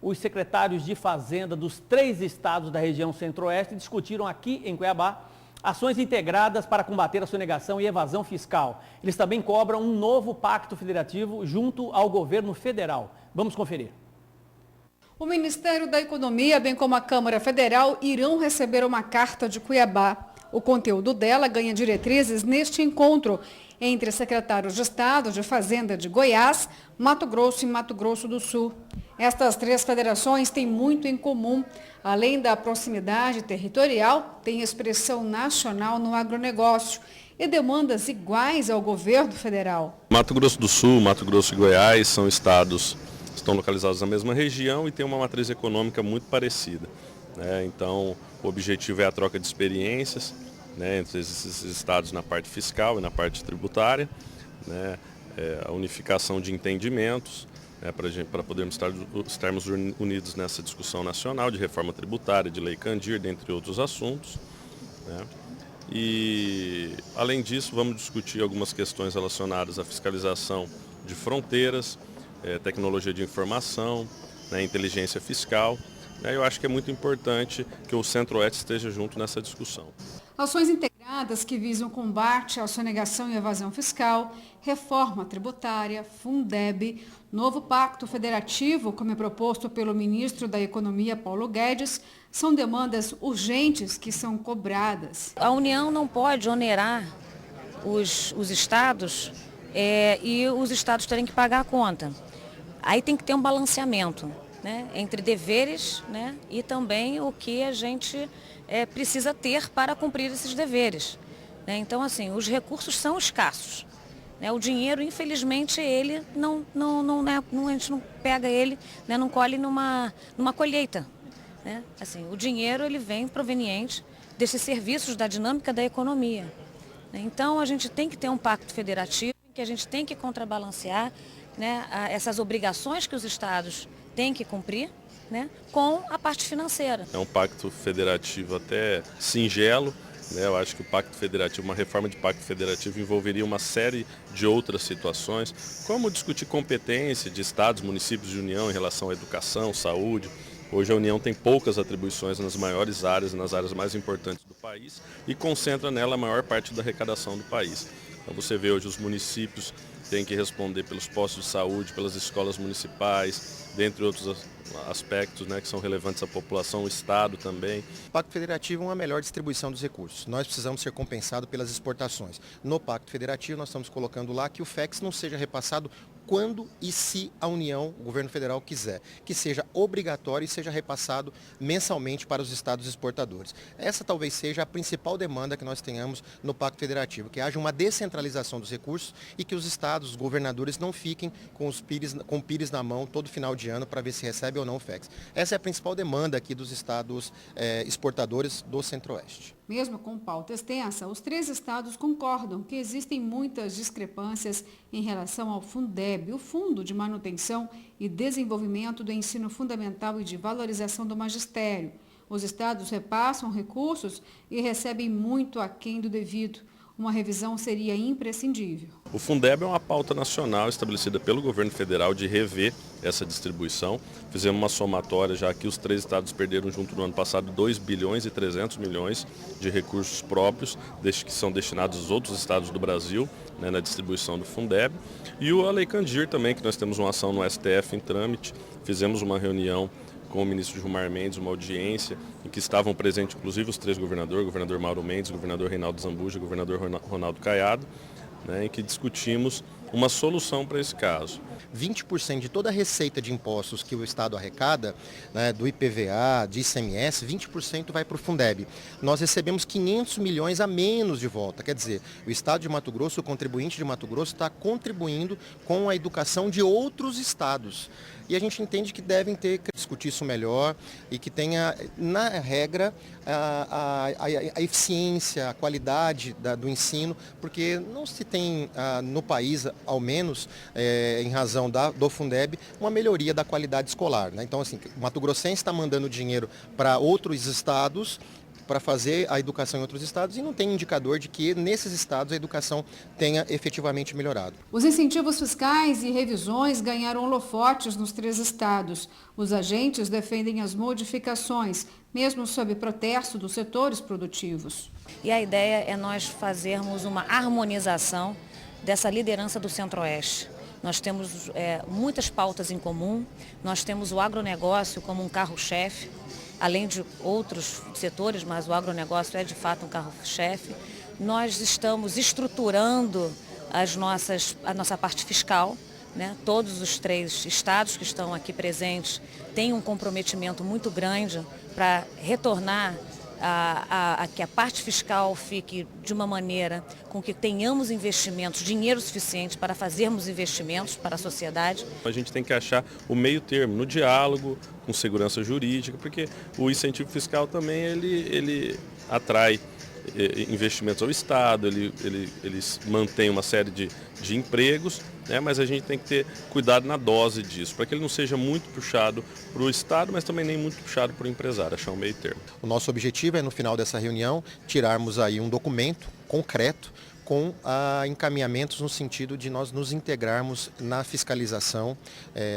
os secretários de Fazenda dos 3 estados da região Centro-Oeste discutiram aqui em Cuiabá ações integradas para combater a sonegação e evasão fiscal. Eles também cobram um novo pacto federativo junto ao governo federal. Vamos conferir. O Ministério da Economia, bem como a Câmara Federal, irão receber uma carta de Cuiabá. O conteúdo dela ganha diretrizes neste encontro entre secretários de Estado de Fazenda de Goiás, Mato Grosso e Mato Grosso do Sul. Estas 3 federações têm muito em comum. Além da proximidade territorial, têm expressão nacional no agronegócio e demandas iguais ao governo federal. Mato Grosso do Sul, Mato Grosso e Goiás são estados que estão localizados na mesma região e têm uma matriz econômica muito parecida. Então, o objetivo é a troca de experiências, entre esses estados na parte fiscal e na parte tributária, a unificação de entendimentos, para podermos estarmos unidos nessa discussão nacional de reforma tributária, de lei Candir, dentre outros assuntos. E, além disso, vamos discutir algumas questões relacionadas à fiscalização de fronteiras, tecnologia de informação, inteligência fiscal. Eu acho que é muito importante que o Centro-Oeste esteja junto nessa discussão. Ações integradas que visam combate à sonegação e evasão fiscal, reforma tributária, Fundeb, novo pacto federativo, como é proposto pelo ministro da Economia, Paulo Guedes, são demandas urgentes que são cobradas. A União não pode onerar os estados e os estados terem que pagar a conta. Aí tem que ter um balanceamento, entre deveres, e também o que a gente precisa ter para cumprir esses deveres. Então, assim, os recursos são escassos. O dinheiro, infelizmente, ele a gente não pega ele, não colhe numa colheita. Assim, o dinheiro ele vem proveniente desses serviços da dinâmica da economia. Então, a gente tem que ter um pacto federativo, que a gente tem que contrabalancear essas obrigações que os estados têm que cumprir, com a parte financeira. É um pacto federativo até singelo. Eu acho que o pacto federativo, uma reforma de pacto federativo envolveria uma série de outras situações, como discutir competência de estados, municípios de União em relação à educação, saúde. Hoje a União tem poucas atribuições nas maiores áreas, nas áreas mais importantes do país, e concentra nela a maior parte da arrecadação do país. Então você vê hoje os municípios têm que responder pelos postos de saúde, pelas escolas municipais, dentre outros aspectos que são relevantes à população, o Estado também. O Pacto Federativo é uma melhor distribuição dos recursos. Nós precisamos ser compensados pelas exportações. No Pacto Federativo nós estamos colocando lá que o FEX não seja repassado quando e se a União, o governo federal quiser, que seja obrigatório e seja repassado mensalmente para os estados exportadores. Essa talvez seja a principal demanda que nós tenhamos no Pacto Federativo, que haja uma descentralização dos recursos e que os estados, os governadores não fiquem com o pires na mão todo final de ano para ver se recebe ou não o FEX. Essa é a principal demanda aqui dos estados exportadores do Centro-Oeste. Mesmo com pauta extensa, os 3 estados concordam que existem muitas discrepâncias em relação ao Fundeb, o Fundo de Manutenção e Desenvolvimento do Ensino Fundamental e de Valorização do Magistério. Os estados repassam recursos e recebem muito aquém do devido. Uma revisão seria imprescindível. O Fundeb é uma pauta nacional estabelecida pelo governo federal de rever essa distribuição. Fizemos uma somatória, já que os 3 estados perderam junto no ano passado 2 bilhões e 300 milhões de recursos próprios, que são destinados aos outros estados do Brasil, na distribuição do Fundeb. E a Lei Candir também, que nós temos uma ação no STF em trâmite. Fizemos uma reunião com o ministro Gilmar Mendes, uma audiência em que estavam presentes inclusive os 3 governadores, o governador Mauro Mendes, o governador Reinaldo Zambuja, o governador Ronaldo Caiado, em que discutimos uma solução para esse caso. 20% de toda a receita de impostos que o Estado arrecada, do IPVA, de ICMS, 20% vai para o Fundeb. Nós recebemos 500 milhões a menos de volta. Quer dizer, o Estado de Mato Grosso, o contribuinte de Mato Grosso, está contribuindo com a educação de outros estados. E a gente entende que devem ter que discutir isso melhor e que tenha, na regra, a eficiência, a qualidade do ensino, porque não se tem no país ao menos em razão do Fundeb, uma melhoria da qualidade escolar, né? Então, assim, o Mato Grossense está mandando dinheiro para outros estados para fazer a educação em outros estados e não tem indicador de que nesses estados a educação tenha efetivamente melhorado. Os incentivos fiscais e revisões ganharam holofotes nos 3 estados. Os agentes defendem as modificações, mesmo sob protesto dos setores produtivos. E a ideia é nós fazermos uma harmonização dessa liderança do Centro-Oeste. Nós temos muitas pautas em comum, nós temos o agronegócio como um carro-chefe, além de outros setores, mas o agronegócio é de fato um carro-chefe. Nós estamos estruturando a nossa parte fiscal, né? Todos os 3 estados que estão aqui presentes têm um comprometimento muito grande para retornar a que a parte fiscal fique de uma maneira com que tenhamos investimentos, dinheiro suficiente para fazermos investimentos para a sociedade. A gente tem que achar o meio termo no diálogo, com segurança jurídica, porque o incentivo fiscal também ele atrai investimentos ao Estado, ele mantém uma série de empregos, né? Mas a gente tem que ter cuidado na dose disso, para que ele não seja muito puxado para o Estado, mas também nem muito puxado para o empresário, achar um meio termo. O nosso objetivo é, no final dessa reunião, tirarmos aí um documento concreto com encaminhamentos no sentido de nós nos integrarmos na fiscalização,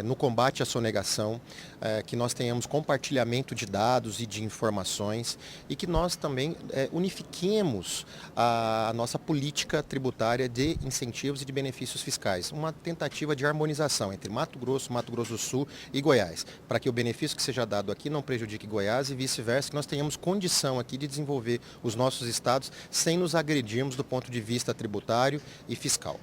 no combate à sonegação, que nós tenhamos compartilhamento de dados e de informações e que nós também unifiquemos a nossa política tributária de incentivos e de benefícios fiscais. Uma tentativa de harmonização entre Mato Grosso do Sul e Goiás, para que o benefício que seja dado aqui não prejudique Goiás e vice-versa, que nós tenhamos condição aqui de desenvolver os nossos estados sem nos agredirmos do ponto de vista tributário e fiscal.